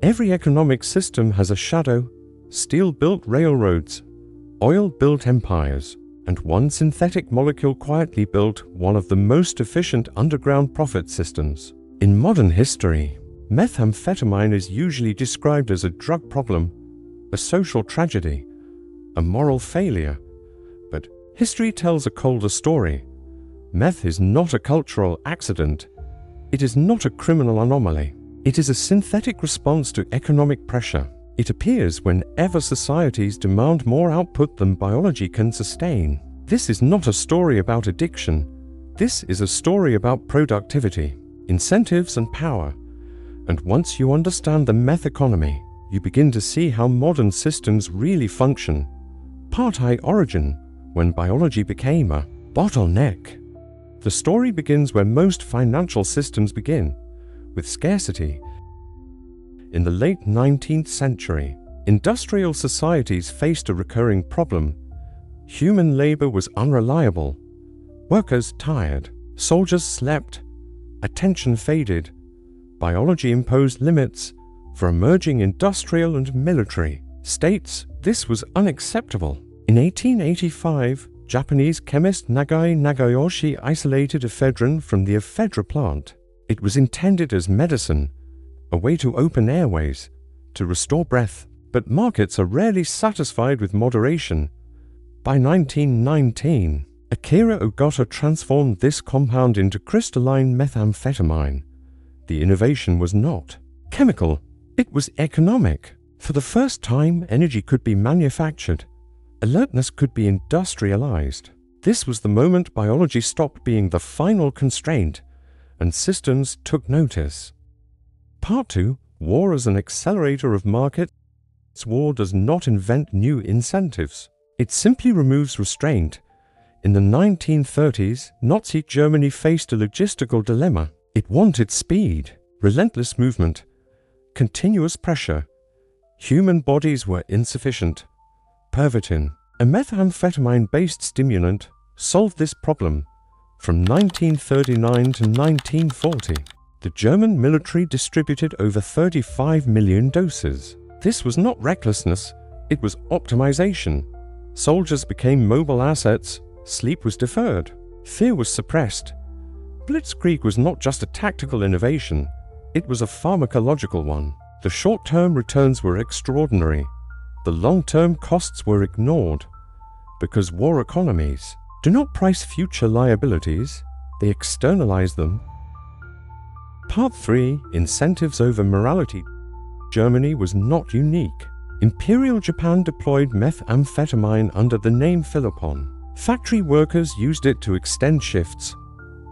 Every economic system has a shadow: steel-built railroads, oil-built empires, and one synthetic molecule quietly built one of the most efficient underground profit systems. In modern history, methamphetamine is usually described as a drug problem, a social tragedy, a moral failure. But history tells a colder story. Meth is not a cultural accident. It is not a criminal anomaly. It is a synthetic response to economic pressure. It appears whenever societies demand more output than biology can sustain. This is not a story about addiction. This is a story about productivity, incentives, and power. And once you understand the meth economy, you begin to see how modern systems really function. Part I: Origin, when biology became a bottleneck. The story begins where most financial systems begin, with scarcity. In the late 19th century, industrial societies faced a recurring problem. Human labor was unreliable. Workers tired. Soldiers slept. Attention faded. Biology imposed limits. For emerging industrial and military states, this was unacceptable. In 1885, Japanese chemist Nagai Nagayoshi isolated ephedrine from the ephedra plant. It was intended as medicine, a way to open airways, to restore breath. But markets are rarely satisfied with moderation. By 1919, Akira Ogata transformed this compound into crystalline methamphetamine. The innovation was not chemical, it was economic. For the first time, energy could be manufactured. Alertness could be industrialized. This was the moment biology stopped being the final constraint, and systems took notice. Part 2: War as an accelerator of markets. War does not invent new incentives. It simply removes restraint. In the 1930s, Nazi Germany faced a logistical dilemma. It wanted speed, relentless movement, continuous pressure. Human bodies were insufficient. Pervitin, a methamphetamine-based stimulant, solved this problem. From 1939 to 1940, the German military distributed over 35 million doses. This was not recklessness, it was optimization. Soldiers became mobile assets, sleep was deferred, fear was suppressed. Blitzkrieg was not just a tactical innovation, it was a pharmacological one. The short-term returns were extraordinary. The long-term costs were ignored, because war economies do not price future liabilities, they externalize them. Part 3: Incentives over morality. Germany was not unique. Imperial Japan deployed methamphetamine under the name Philopon. Factory workers used it to extend shifts.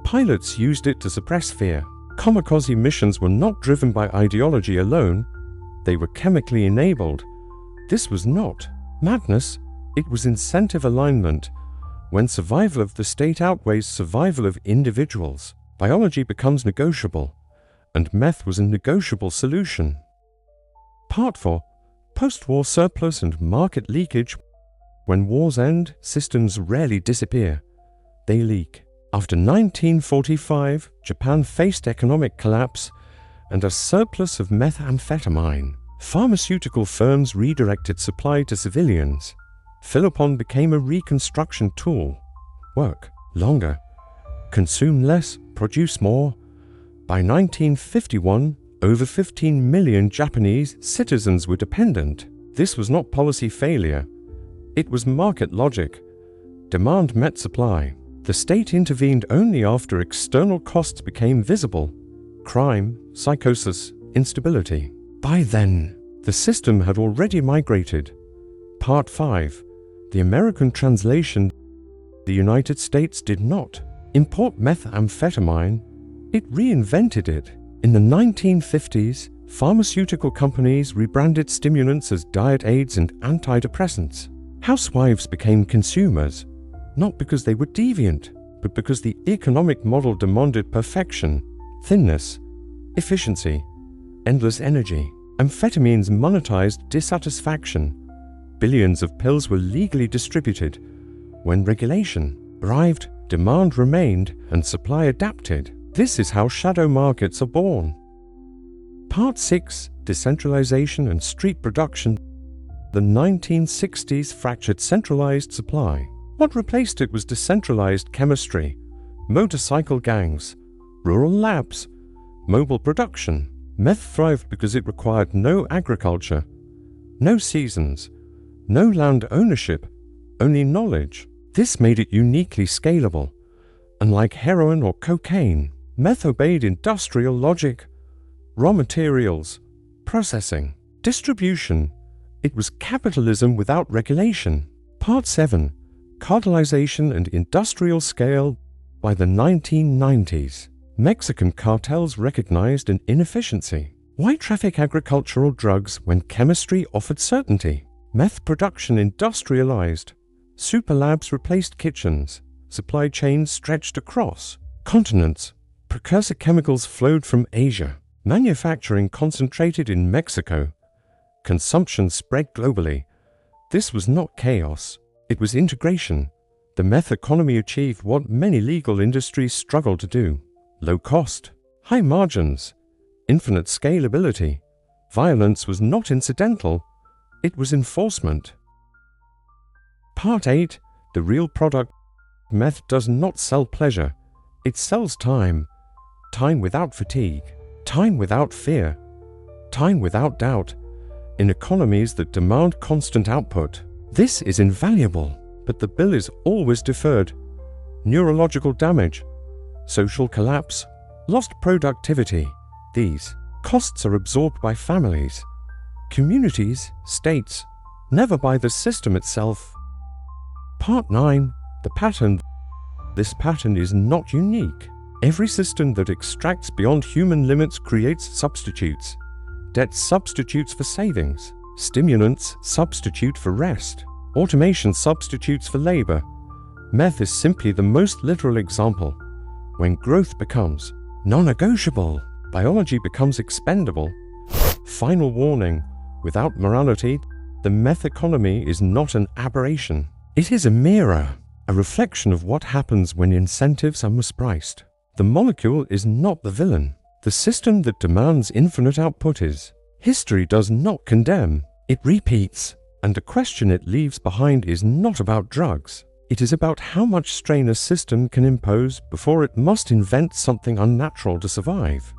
Pilots used it to suppress fear. Kamikaze missions were not driven by ideology alone, they were chemically enabled. This was not madness, it was incentive alignment. When survival of the state outweighs survival of individuals, biology becomes negotiable, and meth was a negotiable solution. Part 4: Post-war surplus and market leakage. When wars end, systems rarely disappear, they leak. After 1945, Japan faced economic collapse and a surplus of methamphetamine. Pharmaceutical firms redirected supply to civilians. Philopon became a reconstruction tool. Work longer, consume less, produce more. By 1951, over 15 million Japanese citizens were dependent. This was not policy failure. It was market logic. Demand met supply. The state intervened only after external costs became visible: crime, psychosis, instability. By then, the system had already migrated. Part 5: The American translation. The United States did not import methamphetamine, it reinvented it. In the 1950s, pharmaceutical companies rebranded stimulants as diet aids and antidepressants. Housewives became consumers, not because they were deviant, but because the economic model demanded perfection, thinness, efficiency, endless energy. Amphetamines monetized dissatisfaction. Billions of pills were legally distributed. When regulation arrived, demand remained and supply adapted. This is how shadow markets are born. Part 6. Decentralization and street production. The 1960s fractured centralized supply. What replaced it was decentralized chemistry, motorcycle gangs, rural labs, mobile production. Meth thrived because it required no agriculture, no seasons, no land ownership, only knowledge. This made it uniquely scalable. Unlike heroin or cocaine, meth obeyed industrial logic. Raw materials, processing, distribution. It was capitalism without regulation. Part 7. Cartelization and industrial scale. By the 1990s, Mexican cartels recognized an inefficiency. Why traffic agricultural drugs when chemistry offered certainty? Meth production industrialized. Super labs replaced kitchens. Supply chains stretched across continents. Precursor chemicals flowed from Asia. Manufacturing concentrated in Mexico. Consumption spread globally. This was not chaos. It was integration. The meth economy achieved what many legal industries struggle to do. Low cost, high margins, infinite scalability. Violence was not incidental. It was enforcement. Part 8. The real product. Meth does not sell pleasure. It sells time. Time without fatigue. Time without fear. Time without doubt. In economies that demand constant output, this is invaluable, but the bill is always deferred. Neurological damage, social collapse, lost productivity. These costs are absorbed by families, communities, states, never by the system itself. Part 9. The pattern. This pattern is not unique. Every system that extracts beyond human limits creates substitutes. Debt substitutes for savings. Stimulants substitute for rest. Automation substitutes for labor. Meth is simply the most literal example. When growth becomes non-negotiable, biology becomes expendable. Final warning: without morality, the meth economy is not an aberration. It is a mirror, a reflection of what happens when incentives are mispriced. The molecule is not the villain. The system that demands infinite output is. History does not condemn, it repeats. And the question it leaves behind is not about drugs. It is about how much strain a system can impose before it must invent something unnatural to survive.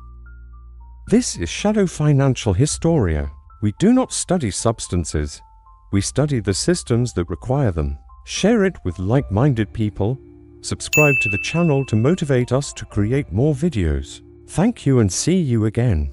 This is Shadow Financial Historia. We do not study substances. We study the systems that require them. Share it with like-minded people. Subscribe to the channel to motivate us to create more videos. Thank you and see you again.